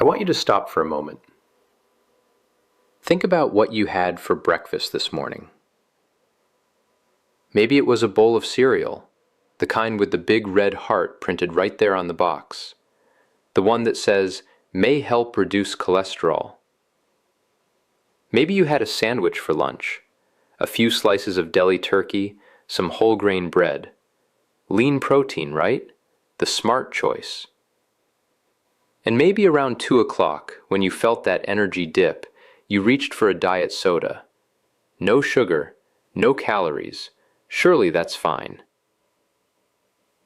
I want you to stop for a moment. Think about what you had for breakfast this morning. Maybe it was a bowl of cereal, the kind with the big red heart printed right there on the box. The one that says, "May help reduce cholesterol." Maybe you had a sandwich for lunch, a few slices of deli turkey, some whole grain bread. Lean protein, right? The smart choice. And maybe around 2 o'clock, when you felt that energy dip, you reached for a diet soda. No sugar, no calories. Surely that's fine.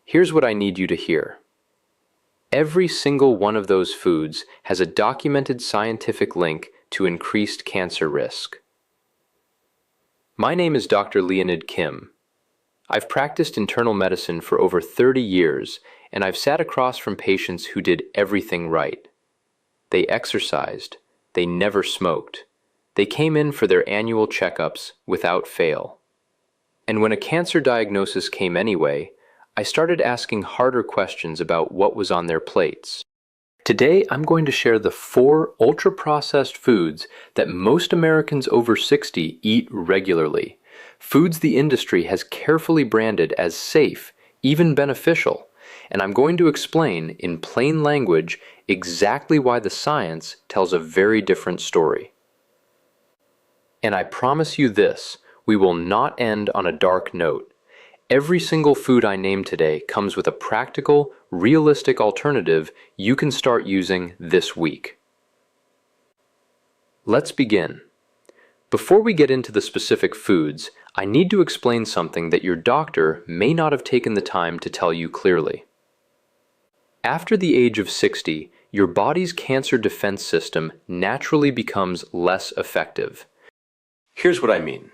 Here's what I need you to hear. Every single one of those foods has a documented scientific link to increased cancer risk. My name is Dr. Leonid Kim. I've practiced internal medicine for over 30 years, and I've sat across from patients who did everything right. They exercised. They never smoked. They came in for their annual checkups without fail. And when a cancer diagnosis came anyway, I started asking harder questions about what was on their plates. Today, I'm going to share the 4 ultra-processed foods that most Americans over 60 eat regularly. Foods the industry has carefully branded as safe, even beneficial, and I'm going to explain in plain language exactly why the science tells a very different story. And I promise you this, we will not end on a dark note. Every single food I name today comes with a practical, realistic alternative you can start using this week. Let's begin. Before we get into the specific foods, I need to explain something that your doctor may not have taken the time to tell you clearly. After the age of 60, your body's cancer defense system naturally becomes less effective. Here's what I mean.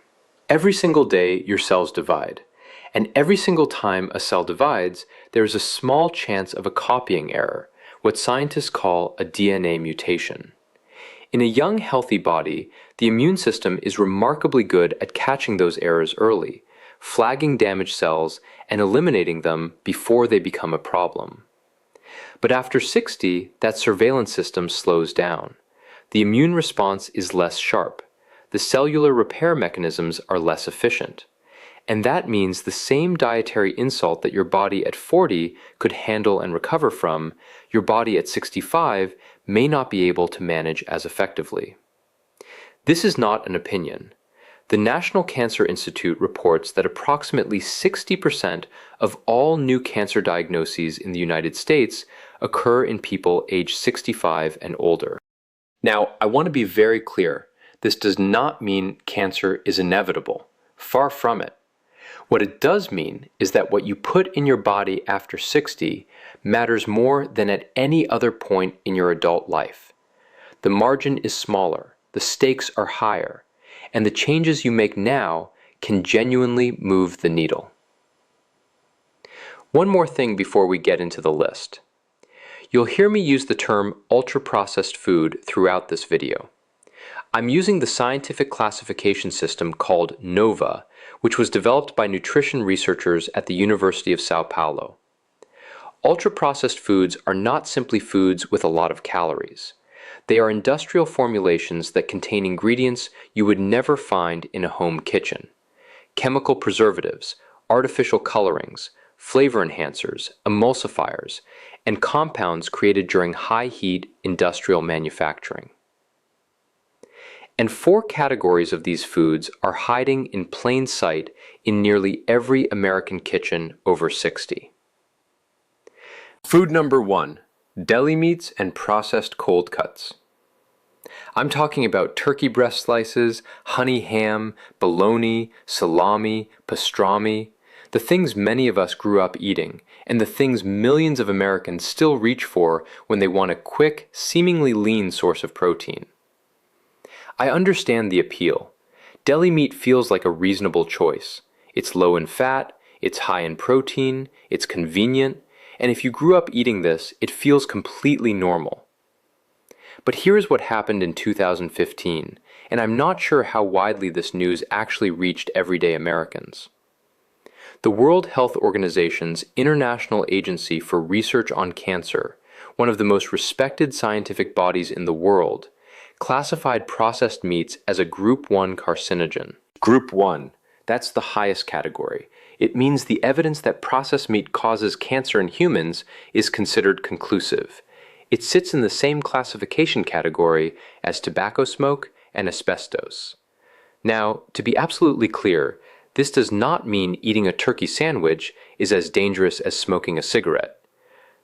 Every single day, your cells divide. And every single time a cell divides, there is a small chance of a copying error, what scientists call a DNA mutation. In a young, healthy body, the immune system is remarkably good at catching those errors early, flagging damaged cells, and eliminating them before they become a problem. But after 60, that surveillance system slows down. The immune response is less sharp. The cellular repair mechanisms are less efficient. And that means the same dietary insult that your body at 40 could handle and recover from, your body at 65 may not be able to manage as effectively. This is not an opinion. The National Cancer Institute reports that approximately 60% of all new cancer diagnoses in the United States occur in people aged 65 and older. Now, I want to be very clear. This does not mean cancer is inevitable. Far from it. What it does mean is that what you put in your body after 60 matters more than at any other point in your adult life. The margin is smaller, the stakes are higher, and the changes you make now can genuinely move the needle. One more thing before we get into the list. You'll hear me use the term ultra-processed food throughout this video. I'm using the scientific classification system called NOVA, which was developed by nutrition researchers at the University of Sao Paulo. Ultra-processed foods are not simply foods with a lot of calories. They are industrial formulations that contain ingredients you would never find in a home kitchen. Chemical preservatives, artificial colorings, flavor enhancers, emulsifiers, and compounds created during high-heat industrial manufacturing. And 4 categories of these foods are hiding in plain sight in nearly every American kitchen over 60. Food number 1, deli meats and processed cold cuts. I'm talking about turkey breast slices, honey ham, bologna, salami, pastrami, the things many of us grew up eating, and the things millions of Americans still reach for when they want a quick, seemingly lean source of protein. I understand the appeal. Deli meat feels like a reasonable choice. It's low in fat, it's high in protein, it's convenient, and if you grew up eating this, it feels completely normal. But here's what happened in 2015, and I'm not sure how widely this news actually reached everyday Americans. The World Health Organization's International Agency for Research on Cancer, one of the most respected scientific bodies in the world, classified processed meats as a Group 1 carcinogen. Group 1, that's the highest category. It means the evidence that processed meat causes cancer in humans is considered conclusive. It sits in the same classification category as tobacco smoke and asbestos. Now, to be absolutely clear, this does not mean eating a turkey sandwich is as dangerous as smoking a cigarette.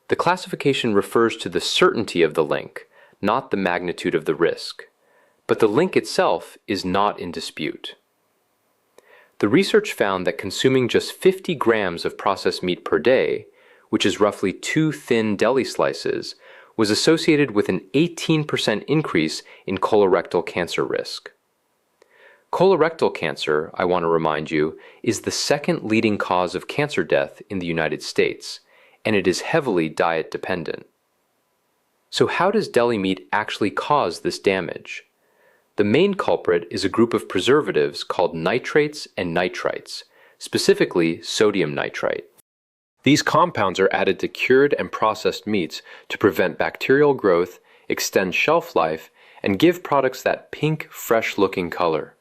The classification refers to the certainty of the link, not the magnitude of the risk. But the link itself is not in dispute. The research found that consuming just 50 grams of processed meat per day, which is roughly 2 thin deli slices, was associated with an 18% increase in colorectal cancer risk. Colorectal cancer, I want to remind you, is the second leading cause of cancer death in the United States, and it is heavily diet dependent. So how does deli meat actually cause this damage? The main culprit is a group of preservatives called nitrates and nitrites, specifically sodium nitrite. These compounds are added to cured and processed meats to prevent bacterial growth, extend shelf life, and give products that pink, fresh-looking color.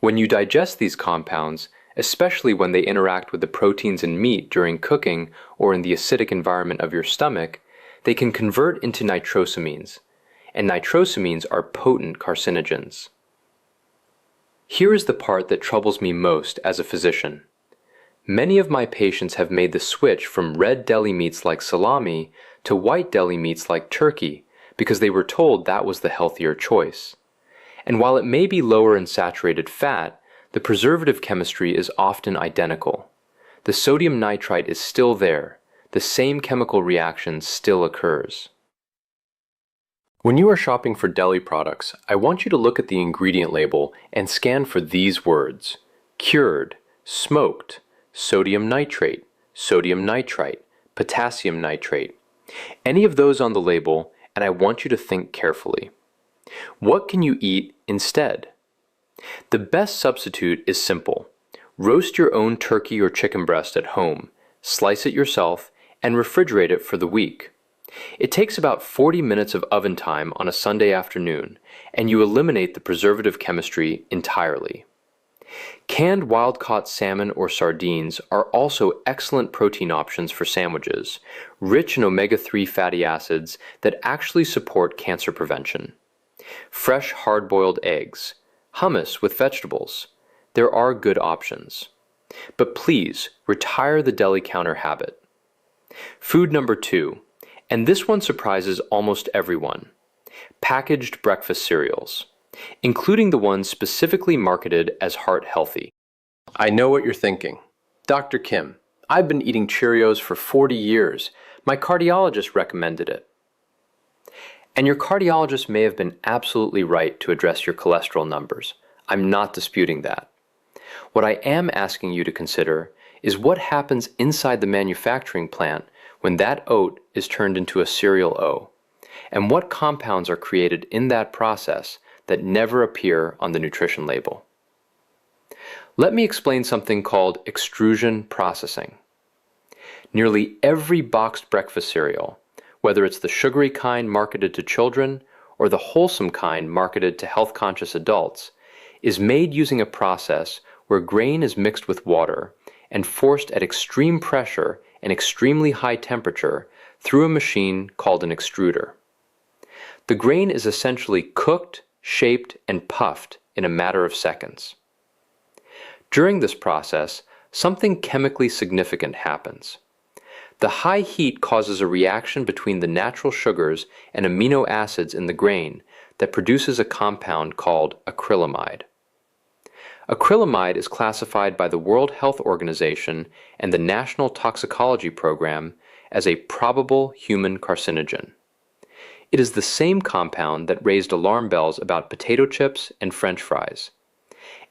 When you digest these compounds, especially when they interact with the proteins in meat during cooking or in the acidic environment of your stomach, they can convert into nitrosamines, and nitrosamines are potent carcinogens. Here is the part that troubles me most as a physician. Many of my patients have made the switch from red deli meats like salami to white deli meats like turkey because they were told that was the healthier choice. And while it may be lower in saturated fat, the preservative chemistry is often identical. The sodium nitrite is still there. The same chemical reaction still occurs. When you are shopping for deli products, I want you to look at the ingredient label and scan for these words: cured, smoked, sodium nitrate, sodium nitrite, potassium nitrate. Any of those on the label, and I want you to think carefully. What can you eat instead? The best substitute is simple. Roast your own turkey or chicken breast at home, slice it yourself, and refrigerate it for the week. It takes about 40 minutes of oven time on a Sunday afternoon, and you eliminate the preservative chemistry entirely. Canned wild-caught salmon or sardines are also excellent protein options for sandwiches, rich in omega-3 fatty acids that actually support cancer prevention. Fresh hard-boiled eggs, hummus with vegetables. There are good options. But please, retire the deli counter habit. Food number 2, and this one surprises almost everyone: packaged breakfast cereals, including the ones specifically marketed as heart healthy. I know what you're thinking. Dr. Kim, I've been eating Cheerios for 40 years. My cardiologist recommended it. And your cardiologist may have been absolutely right to address your cholesterol numbers. I'm not disputing that. What I am asking you to consider is what happens inside the manufacturing plant when that oat is turned into a cereal O, and what compounds are created in that process that never appear on the nutrition label. Let me explain something called extrusion processing. Nearly every boxed breakfast cereal, whether it's the sugary kind marketed to children or the wholesome kind marketed to health-conscious adults, is made using a process where grain is mixed with water and forced at extreme pressure and extremely high temperature through a machine called an extruder. The grain is essentially cooked, shaped, and puffed in a matter of seconds. During this process, something chemically significant happens. The high heat causes a reaction between the natural sugars and amino acids in the grain that produces a compound called acrylamide. Acrylamide is classified by the World Health Organization and the National Toxicology Program as a probable human carcinogen. It is the same compound that raised alarm bells about potato chips and French fries,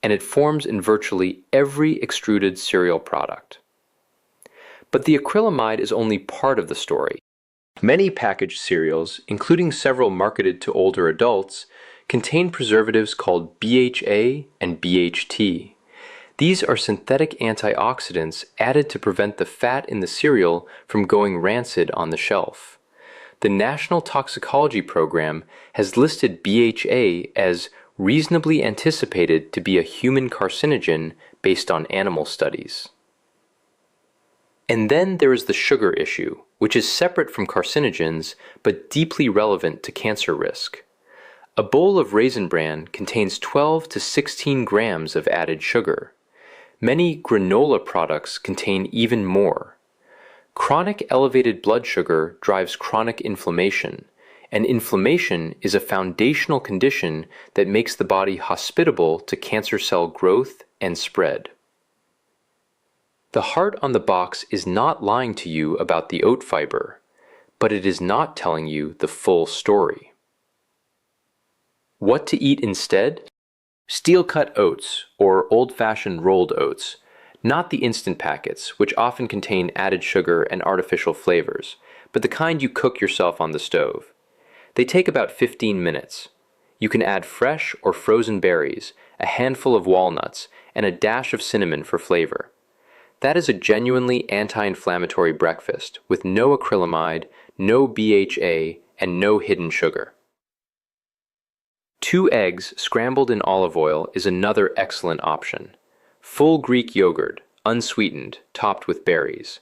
and it forms in virtually every extruded cereal product. But the acrylamide is only part of the story. Many packaged cereals, including several marketed to older adults, contain preservatives called BHA and BHT. These are synthetic antioxidants added to prevent the fat in the cereal from going rancid on the shelf. the National Toxicology Program has listed BHA as reasonably anticipated to be a human carcinogen based on animal studies. And then there is the sugar issue, which is separate from carcinogens but deeply relevant to cancer risk. A bowl of Raisin Bran contains 12 to 16 grams of added sugar. Many granola products contain even more. Chronic elevated blood sugar drives chronic inflammation, and inflammation is a foundational condition that makes the body hospitable to cancer cell growth and spread. The heart on the box is not lying to you about the oat fiber, but it is not telling you the full story. What to eat instead? Steel-cut oats, or old-fashioned rolled oats, not the instant packets, which often contain added sugar and artificial flavors, but the kind you cook yourself on the stove. They take about 15 minutes. You can add fresh or frozen berries, a handful of walnuts, and a dash of cinnamon for flavor. That is a genuinely anti-inflammatory breakfast with no acrylamide, no BHA, and no hidden sugar. 2 eggs scrambled in olive oil is another excellent option. Full Greek yogurt, unsweetened, topped with berries.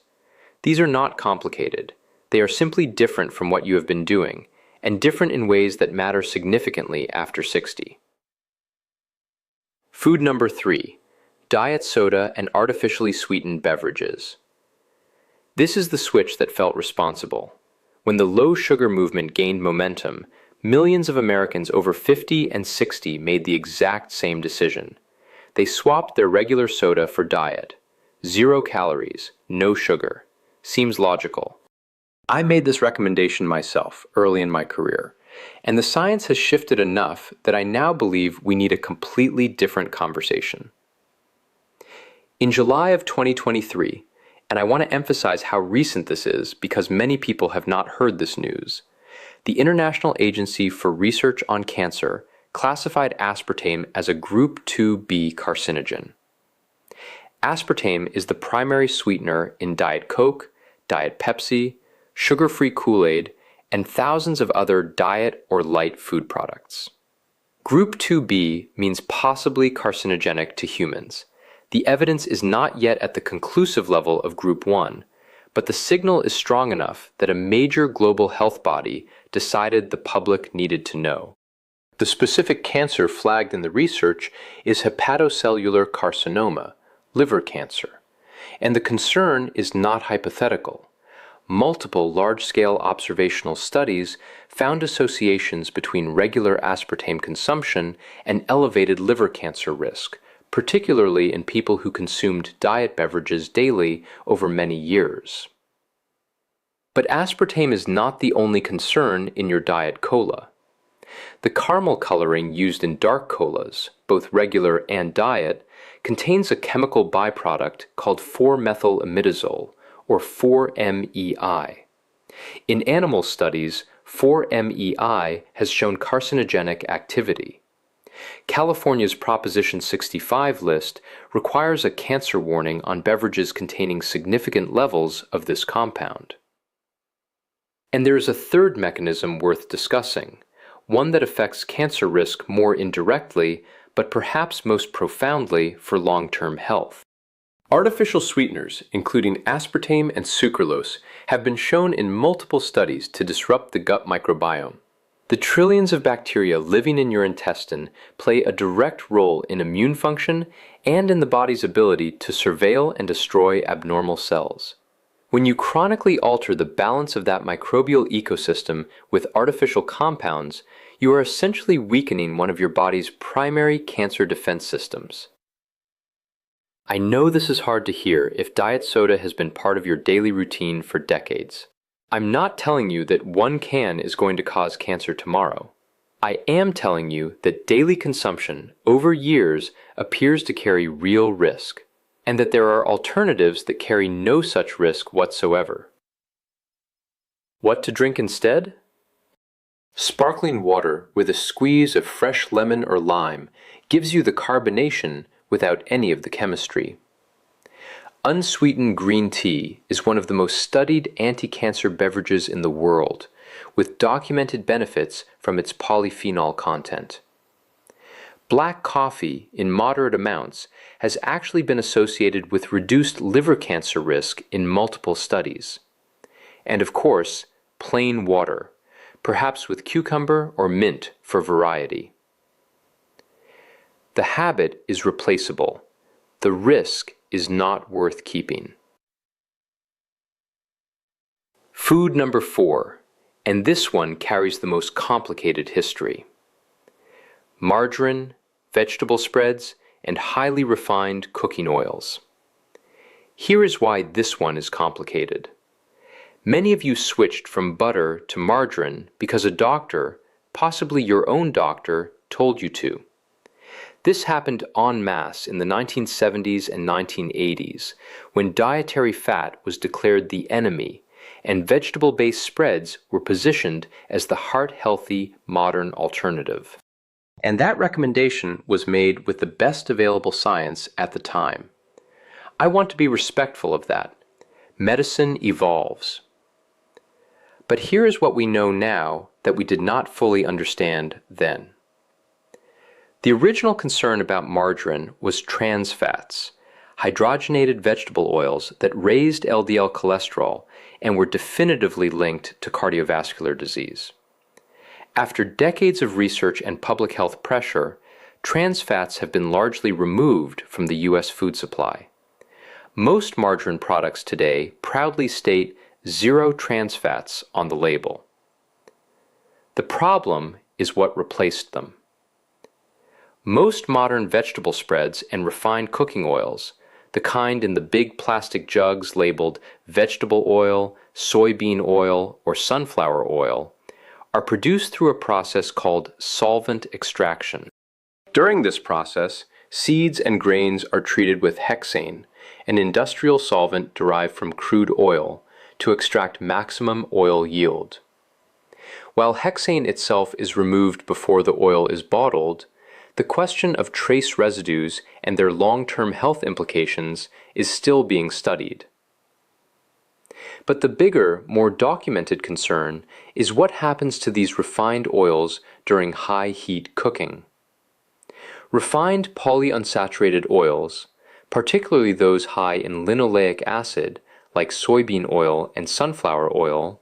These are not complicated. They are simply different from what you have been doing, and different in ways that matter significantly after 60. Food number 3. Diet soda and artificially sweetened beverages. This is the switch that felt responsible. When the low-sugar movement gained momentum, millions of Americans over 50 and 60 made the exact same decision. They swapped their regular soda for diet. 0 calories, no sugar. Seems logical. I made this recommendation myself early in my career, and the science has shifted enough that I now believe we need a completely different conversation. In July of 2023, and I want to emphasize how recent this is because many people have not heard this news, the International Agency for Research on Cancer classified aspartame as a Group 2B carcinogen. Aspartame is the primary sweetener in Diet Coke, Diet Pepsi, sugar-free Kool-Aid, and thousands of other diet or light food products. Group 2B means possibly carcinogenic to humans. The evidence is not yet at the conclusive level of Group 1, but the signal is strong enough that a major global health body decided the public needed to know. The specific cancer flagged in the research is hepatocellular carcinoma, liver cancer, and the concern is not hypothetical. Multiple large-scale observational studies found associations between regular aspartame consumption and elevated liver cancer risk, particularly in people who consumed diet beverages daily over many years. But aspartame is not the only concern in your diet cola. The caramel coloring used in dark colas, both regular and diet, contains a chemical byproduct called 4-methylimidazole, or 4-MEI. In animal studies, 4-MEI has shown carcinogenic activity. California's Proposition 65 list requires a cancer warning on beverages containing significant levels of this compound. And there is a third mechanism worth discussing, one that affects cancer risk more indirectly, but perhaps most profoundly for long-term health. Artificial sweeteners, including aspartame and sucralose, have been shown in multiple studies to disrupt the gut microbiome. The trillions of bacteria living in your intestine play a direct role in immune function and in the body's ability to surveil and destroy abnormal cells. When you chronically alter the balance of that microbial ecosystem with artificial compounds, you are essentially weakening one of your body's primary cancer defense systems. I know this is hard to hear if diet soda has been part of your daily routine for decades. I'm not telling you that 1 can is going to cause cancer tomorrow. I am telling you that daily consumption over years appears to carry real risk, and that there are alternatives that carry no such risk whatsoever. What to drink instead? Sparkling water with a squeeze of fresh lemon or lime gives you the carbonation without any of the chemistry. Unsweetened green tea is one of the most studied anti-cancer beverages in the world, with documented benefits from its polyphenol content. Black coffee in moderate amounts has actually been associated with reduced liver cancer risk in multiple studies. And of course, plain water, perhaps with cucumber or mint for variety. The habit is replaceable. The risk is not worth keeping. Food number 4, and this one carries the most complicated history. Margarine, vegetable spreads, and highly refined cooking oils. Here is why this one is complicated. Many of you switched from butter to margarine because a doctor, possibly your own doctor, told you to. This happened en masse in the 1970s and 1980s, when dietary fat was declared the enemy, and vegetable-based spreads were positioned as the heart-healthy modern alternative. And that recommendation was made with the best available science at the time. I want to be respectful of that. Medicine evolves. But here is what we know now that we did not fully understand then. The original concern about margarine was trans fats, hydrogenated vegetable oils that raised LDL cholesterol and were definitively linked to cardiovascular disease. After decades of research and public health pressure, trans fats have been largely removed from the U.S. food supply. Most margarine products today proudly state 0 trans fats on the label. The problem is what replaced them. Most modern vegetable spreads and refined cooking oils, the kind in the big plastic jugs labeled vegetable oil, soybean oil, or sunflower oil, are produced through a process called solvent extraction. During this process, seeds and grains are treated with hexane, an industrial solvent derived from crude oil, to extract maximum oil yield. While hexane itself is removed before the oil is bottled, the question of trace residues and their long-term health implications is still being studied. But the bigger, more documented concern is what happens to these refined oils during high-heat cooking. Refined polyunsaturated oils, particularly those high in linoleic acid, like soybean oil and sunflower oil,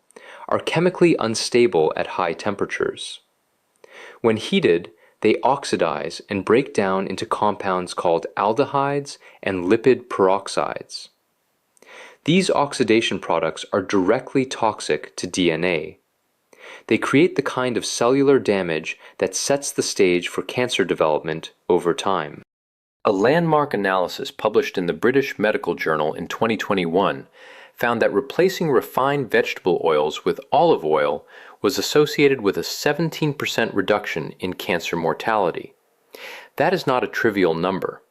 are chemically unstable at high temperatures. When heated, they oxidize and break down into compounds called aldehydes and lipid peroxides. These oxidation products are directly toxic to DNA. They create the kind of cellular damage that sets the stage for cancer development over time. A landmark analysis published in the British Medical Journal in 2021 found that replacing refined vegetable oils with olive oil was associated with a 17% reduction in cancer mortality. That is not a trivial number.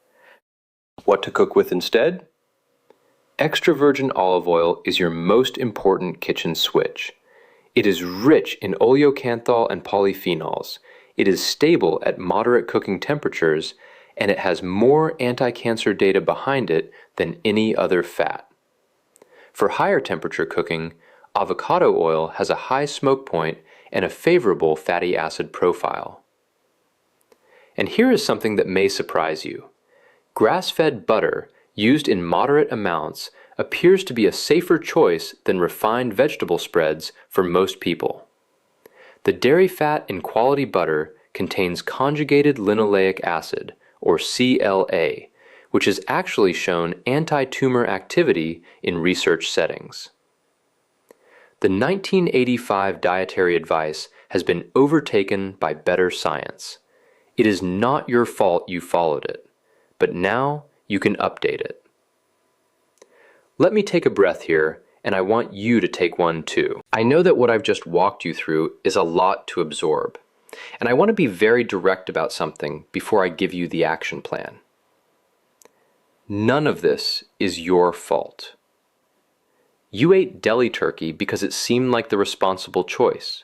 What to cook with instead? Extra virgin olive oil is your most important kitchen switch. It is rich in oleocanthal and polyphenols. It is stable at moderate cooking temperatures, and it has more anti-cancer data behind it than any other fat. For higher temperature cooking, avocado oil has a high smoke point and a favorable fatty acid profile. And here is something that may surprise you. Grass-fed butter used in moderate amounts appears to be a safer choice than refined vegetable spreads for most people. The dairy fat in quality butter contains conjugated linoleic acid, or CLA, which has actually shown anti-tumor activity in research settings. The 1985 dietary advice has been overtaken by better science. It is not your fault you followed it, but now you can update it. Let me take a breath here, and I want you to take one too. I know that what I've just walked you through is a lot to absorb, and I want to be very direct about something before I give you the action plan. None of this is your fault. You ate deli turkey because it seemed like the responsible choice.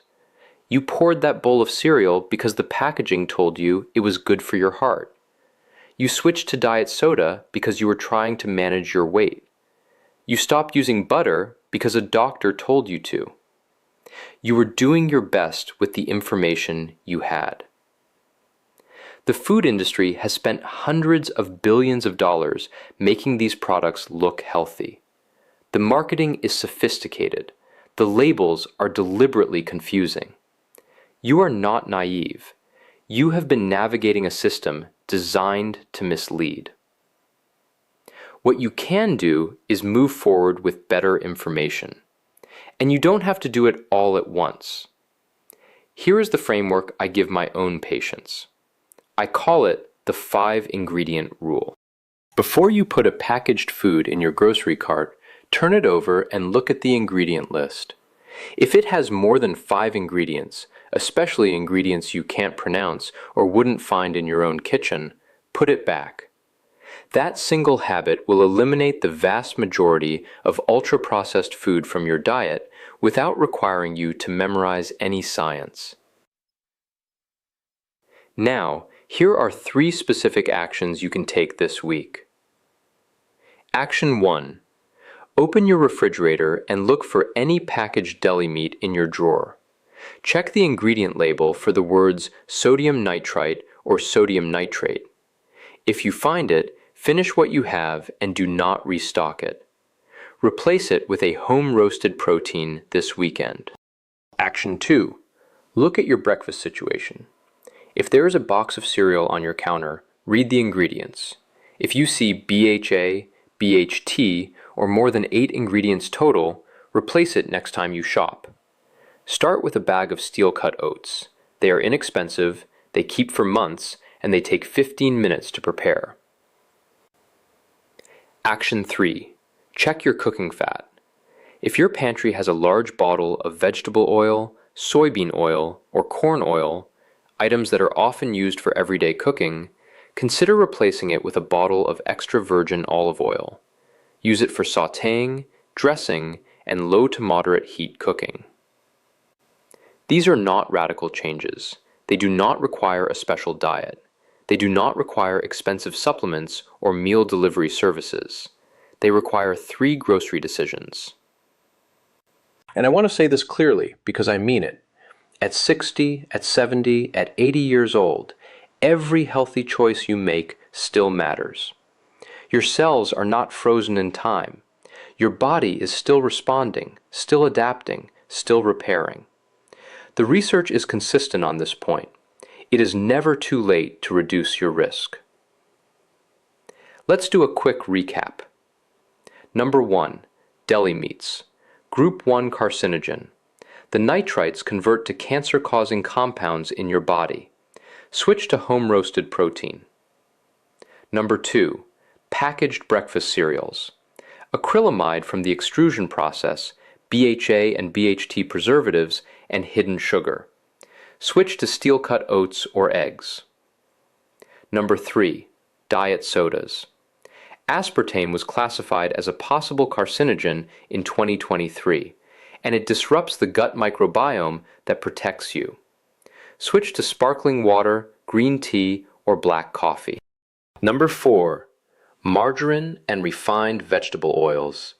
You poured that bowl of cereal because the packaging told you it was good for your heart. You switched to diet soda because you were trying to manage your weight. You stopped using butter because a doctor told you to. You were doing your best with the information you had. The food industry has spent hundreds of billions of dollars making these products look healthy. The marketing is sophisticated. The labels are deliberately confusing. You are not naive. You have been navigating a system designed to mislead. What you can do is move forward with better information. And you don't have to do it all at once. Here is the framework I give my own patients. I call it the 5-ingredient rule. Before you put a packaged food in your grocery cart, turn it over and look at the ingredient list. If it has more than 5 ingredients, especially ingredients you can't pronounce or wouldn't find in your own kitchen, put it back. That single habit will eliminate the vast majority of ultra-processed food from your diet without requiring you to memorize any science. Now, here are 3 specific actions you can take this week. Action 1. Open your refrigerator and look for any packaged deli meat in your drawer. Check the ingredient label for the words sodium nitrite or sodium nitrate. If you find it, finish what you have and do not restock it. Replace it with a home-roasted protein this weekend. Action 2. Look at your breakfast situation. If there is a box of cereal on your counter, read the ingredients. If you see BHA, BHT, or more than 8 ingredients total, replace it next time you shop. Start with a bag of steel-cut oats. They are inexpensive, they keep for months, and they take 15 minutes to prepare. Action 3. Check your cooking fat. If your pantry has a large bottle of vegetable oil, soybean oil, or corn oil, items that are often used for everyday cooking, consider replacing it with a bottle of extra virgin olive oil. Use it for sautéing, dressing, and low to moderate heat cooking. These are not radical changes. They do not require a special diet. They do not require expensive supplements or meal delivery services. They require 3 grocery decisions. And I want to say this clearly because I mean it. At 60, at 70, at 80 years old, every healthy choice you make still matters. Your cells are not frozen in time. Your body is still responding, still adapting, still repairing. The research is consistent on this point. It is never too late to reduce your risk. Let's do a quick recap. Number 1. Deli meats. Group 1 carcinogen. The nitrites convert to cancer-causing compounds in your body. Switch to home-roasted protein. Number 2. Packaged breakfast cereals. Acrylamide from the extrusion process, BHA and BHT preservatives, and hidden sugar. Switch to steel-cut oats or eggs. Number 3. Diet sodas. Aspartame was classified as a possible carcinogen in 2023, and it disrupts the gut microbiome that protects you. Switch to sparkling water, green tea, or black coffee. Number 4. Margarine and refined vegetable oils.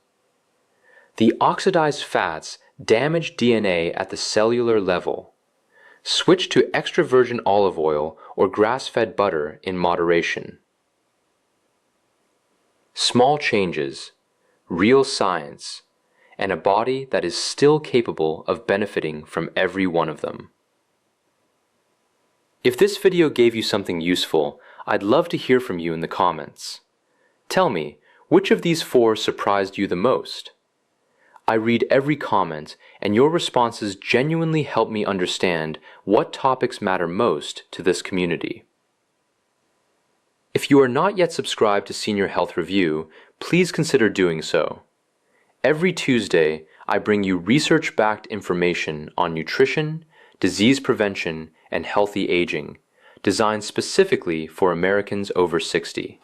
The oxidized fats damage DNA at the cellular level. Switch to extra virgin olive oil or grass-fed butter in moderation. Small changes, real science, and a body that is still capable of benefiting from every one of them. If this video gave you something useful, I'd love to hear from you in the comments. Tell me, which of these 4 surprised you the most? I read every comment, and your responses genuinely help me understand what topics matter most to this community. If you are not yet subscribed to Senior Health Review, please consider doing so. Every Tuesday, I bring you research-backed information on nutrition, disease prevention, and healthy aging, designed specifically for Americans over 60.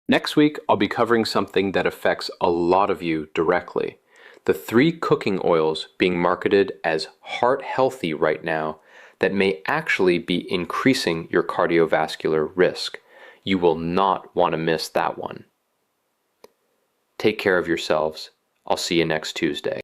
Next week, I'll be covering something that affects a lot of you directly. The 3 cooking oils being marketed as heart-healthy right now that may actually be increasing your cardiovascular risk. You will not want to miss that one. Take care of yourselves. I'll see you next Tuesday.